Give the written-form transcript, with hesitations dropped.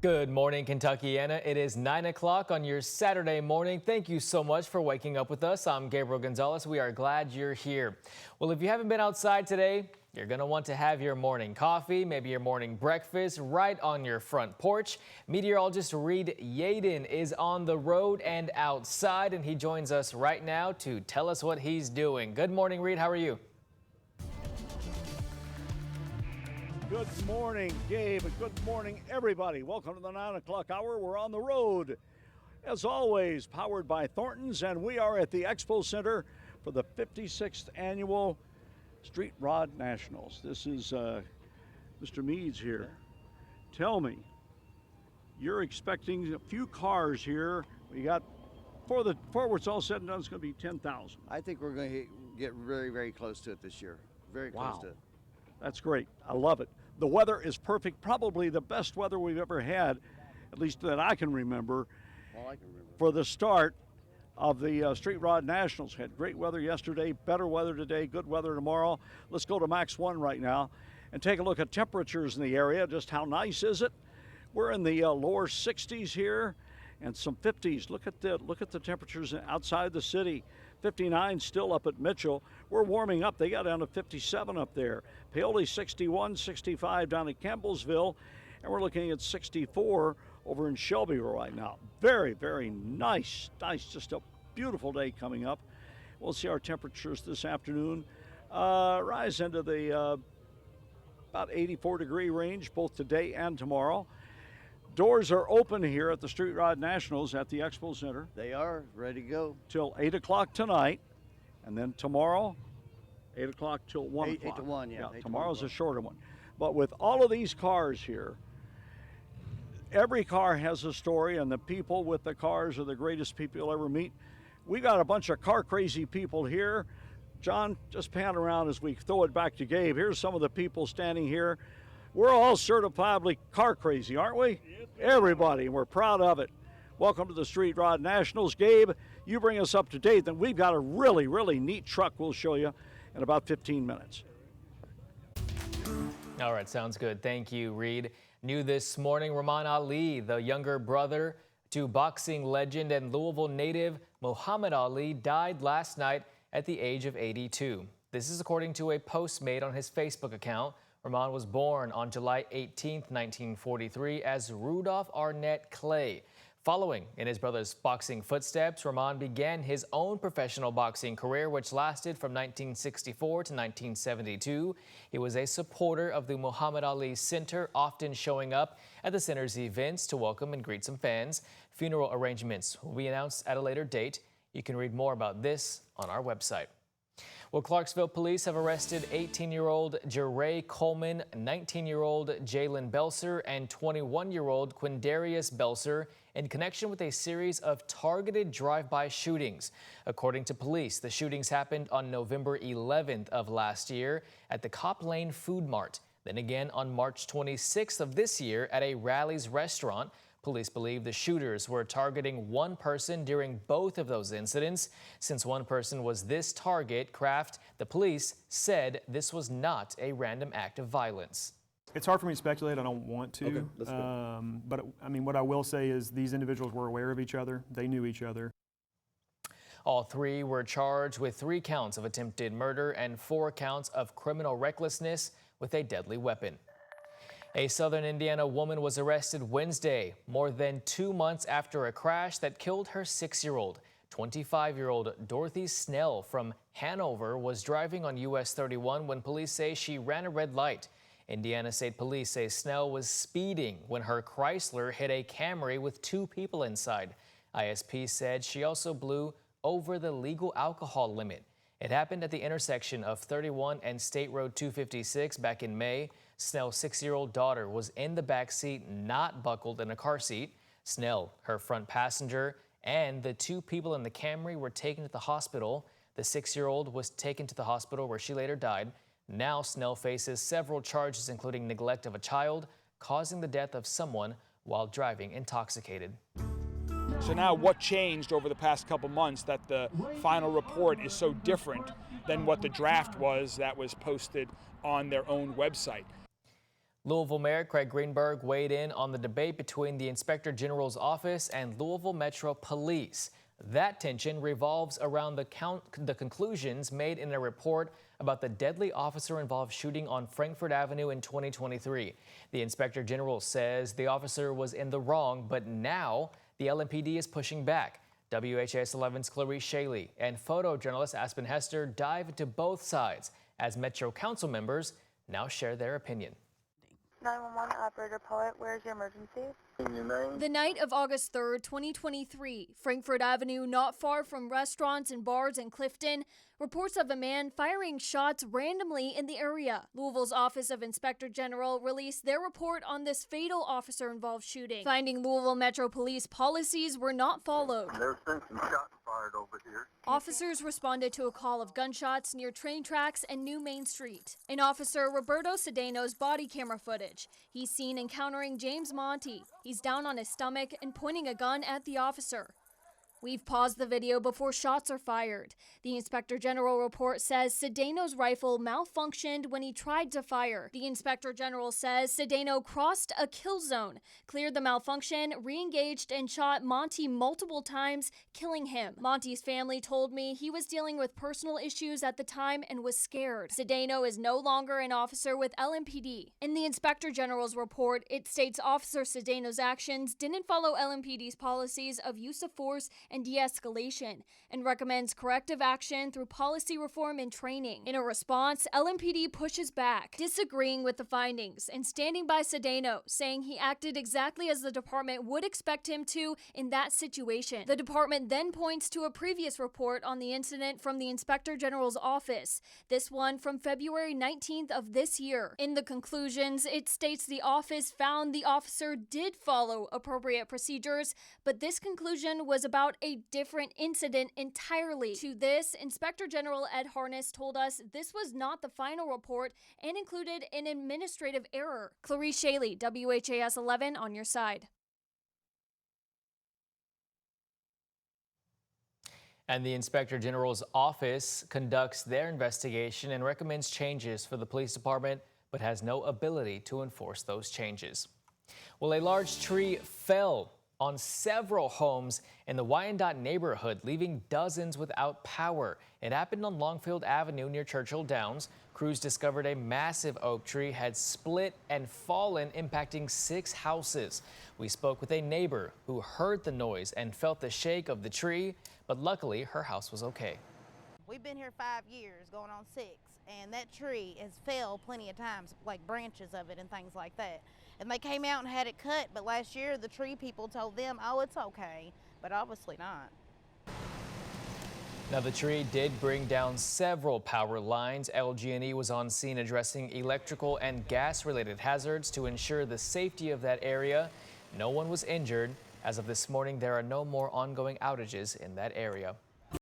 Good morning, Kentuckiana. It is 9 o'clock on your Saturday morning. Thank you so much for waking up with us. I'm Gabriel Gonzalez. We are glad you're here. Well, if you haven't been outside today, you're going to want to have your morning coffee, maybe your morning breakfast right on your front porch. Meteorologist Reed Yaden is on the road and outside, and he joins us right now to tell us what he's doing. Good morning, Reed. How are you? Good morning, Gabe, and good morning, everybody. Welcome to the 9 o'clock hour. We're on the road, as always, powered by Thornton's, and we are at the Expo Center for the 56th Annual Street Rod Nationals. This is Mr. Meads here. Tell me, you're expecting a few cars here. We got, before it's all said and done, it's going to be 10,000. I think we're going to get very, very close to it this year. Very close to it. That's great. I love it. The weather is perfect, probably the best weather we've ever had, at least that I can remember, for the start of the Street Rod Nationals. Had great weather yesterday, better weather today, good weather tomorrow. Let's go to Max 1 right now and take a look at temperatures in the area. Just how nice is it? We're in the lower 60s here and some 50s. Look at the temperatures outside the city. 59 still up at Mitchell. We're warming up. They got down to 57 up there. Paoli 61, 65 down at Campbellsville, and we're looking at 64 over in Shelbyville right now. Very, very nice. Just a beautiful day coming up. We'll see our temperatures this afternoon rise into the about 84-degree range both today and tomorrow. Doors are open here at the Street Rod Nationals at the Expo Center. They are ready to go. Till 8 o'clock tonight, and then tomorrow, 8 o'clock till 1 o'clock. 8 to 1, yeah. Tomorrow's a shorter one. But with all of these cars here, every car has a story, and the people with the cars are the greatest people you'll ever meet. We got a bunch of car-crazy people here. John, just pan around as we throw it back to Gabe. Here's some of the people standing here. We're all certifiably car crazy, aren't we? Yes, everybody, and we're proud of it. Welcome to the Street Rod Nationals. Gabe, you bring us up to date. Then we've got a really, really neat truck we'll show you in about 15 minutes. All right, sounds good. Thank you, Reed. New this morning, Rahman Ali, the younger brother to boxing legend and Louisville native Muhammad Ali, died last night at the age of 82. This is according to a post made on his Facebook account. Rahman was born on July 18, 1943 as Rudolph Arnett Clay. Following in his brother's boxing footsteps, Rahman began his own professional boxing career, which lasted from 1964 to 1972. He was a supporter of the Muhammad Ali Center, often showing up at the center's events to welcome and greet some fans. Funeral arrangements will be announced at a later date. You can read more about this on our website. Well, Clarksville police have arrested 18-year-old Jeray Coleman, 19-year-old Jalen Belser, and 21-year-old Quindarius Belser in connection with a series of targeted drive-by shootings. According to police, the shootings happened on November 11th of last year at the Cop Lane Food Mart, then again on March 26th of this year at a Rally's restaurant. Police believe the shooters were targeting one person during both of those incidents. Since one person was this target, the police said this was not a random act of violence. It's hard for me to speculate. I don't want to. Okay, let's go. But I mean, what I will say is these individuals were aware of each other. They knew each other. All three were charged with 3 counts of attempted murder and 4 counts of criminal recklessness with a deadly weapon. A southern Indiana woman was arrested Wednesday, more than 2 months after a crash that killed her 6-year-old. 25-year-old Dorothy Snell from Hanover was driving on US 31 when police say she ran a red light. Indiana State Police say Snell was speeding when her Chrysler hit a Camry with 2 people inside. ISP said she also blew over the legal alcohol limit. It happened at the intersection of 31 and State Road 256 back in May. Snell's 6-year-old daughter was in the back seat, not buckled in a car seat. Snell, her front passenger, and the 2 people in the Camry were taken to the hospital. The 6-year-old was taken to the hospital where she later died. Now Snell faces several charges, including neglect of a child, causing the death of someone while driving intoxicated. So now what changed over the past couple months that the final report is so different than what the draft was that was posted on their own website? Louisville Mayor Craig Greenberg weighed in on the debate between the Inspector General's office and Louisville Metro Police. That tension revolves around the conclusions made in a report about the deadly officer-involved shooting on Frankfort Avenue in 2023. The Inspector General says the officer was in the wrong, but now the LMPD is pushing back. WHAS 11's Clarice Shaley and photojournalist Aspen Hester dive into both sides as Metro Council members now share their opinion. 911 operator Poet, where's your emergency? The night of August 3rd, 2023, Frankfort Avenue, not far from restaurants and bars in Clifton, reports of a man firing shots randomly in the area. Louisville's Office of Inspector General released their report on this fatal officer-involved shooting, finding Louisville Metro Police policies were not followed. There's been some shots fired over here. Officers responded to a call of gunshots near train tracks and New Main Street. An officer, Roberto Cedeno's body camera footage. He's seen encountering James Monty. He's down on his stomach and pointing a gun at the officer. We've paused the video before shots are fired. The Inspector General report says Cedeno's rifle malfunctioned when he tried to fire. The Inspector General says Cedeno crossed a kill zone, cleared the malfunction, re-engaged and shot Monty multiple times, killing him. Monty's family told me he was dealing with personal issues at the time and was scared. Cedeno is no longer an officer with LMPD. In the Inspector General's report, it states Officer Cedeno's actions didn't follow LMPD's policies of use of force and de-escalation, and recommends corrective action through policy reform and training. In a response, LMPD pushes back, disagreeing with the findings and standing by Cedeno, saying he acted exactly as the department would expect him to in that situation. The department then points to a previous report on the incident from the Inspector General's office, this one from February 19th of this year. In the conclusions, it states the office found the officer did follow appropriate procedures, but this conclusion was about a different incident entirely. To this, Inspector General Ed Harness told us this was not the final report and included an administrative error. Clarice Shaley, WHAS 11 on your side. And the Inspector General's office conducts their investigation and recommends changes for the police department, but has no ability to enforce those changes. Well, a large tree fell on several homes in the Wyandotte neighborhood, leaving dozens without power. It happened on Longfield Avenue near Churchill Downs. Crews discovered a massive oak tree had split and fallen, impacting 6 houses. We spoke with a neighbor who heard the noise and felt the shake of the tree, but luckily her house was okay. We've been here 5 years, going on 6, and that tree has fell plenty of times, like branches of it and things like that. And they came out and had it cut, but last year the tree people told them, oh, it's okay, but obviously not. Now, the tree did bring down several power lines. LG&E was on scene addressing electrical and gas-related hazards to ensure the safety of that area. No one was injured. As of this morning, there are no more ongoing outages in that area.